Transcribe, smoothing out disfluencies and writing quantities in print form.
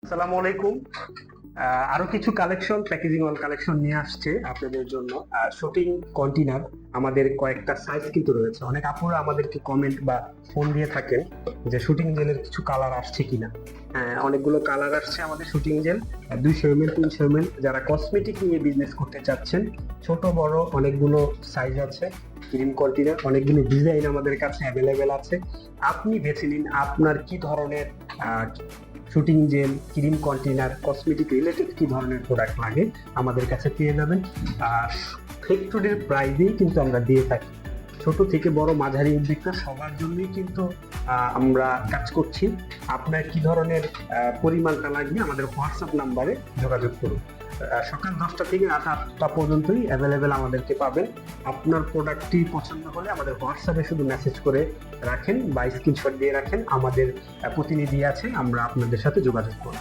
আসসালামু আলাইকুম। আরো কিছু কালেকশন, প্যাকেজিং অয়েল কালেকশন নিয়ে আসছে আপনাদের জন্য। শুটিং কন্টেনার আমাদের কয়েকটা সাইজ কিন্তু রয়েছে। অনেক আপুরা আমাদেরকে কমেন্ট বা ফোন দিয়ে থাকেন যে শুটিং জেলের কিছু কালার আসছে কিনা। অনেকগুলো কালার আসছে আমাদের শুটিং জেল, 200 ml 300 ml। যারা কসমেটিক নিয়ে বিজনেস করতে চাচ্ছেন, ছোট বড় অনেকগুলো সাইজ আছে। ক্রিম কন্টেনার অনেকগুলো ডিজাইন আমাদের কাছে অ্যাভেলেবেল আছে। আপনি বেছে নিন আপনার কি ধরনের shooting jail, cream container, cosmetic related কি ধরনের প্রোডাক্ট লাগে আমাদের কাছে পেয়ে যাবেন। আর ফ্যাক্টরির প্রাইসেই কিন্তু আমরা দিয়ে থাকি। ছোট থেকে বড় মাঝারি উদ্যোক্তা সবার জন্যই কিন্তু আমরা কাজ করছি। আপনার কি ধরনের পরিমাণটা লাগবে আমাদের হোয়াটসঅ্যাপ নাম্বারে যোগাযোগ করুন। সকাল 10টা থেকে রাত 8টা পর্যন্তই অ্যাভেলেবেল আমাদেরকে পাবেন। আপনার প্রোডাক্টটি পছন্দ হলে আমাদের হোয়াটসঅ্যাপে শুধু মেসেজ করে রাখেন বা স্ক্রিনশট দিয়ে রাখেন। আমাদের প্রতিনিধি আছে, আমরা আপনাদের সাথে যোগাযোগ করব।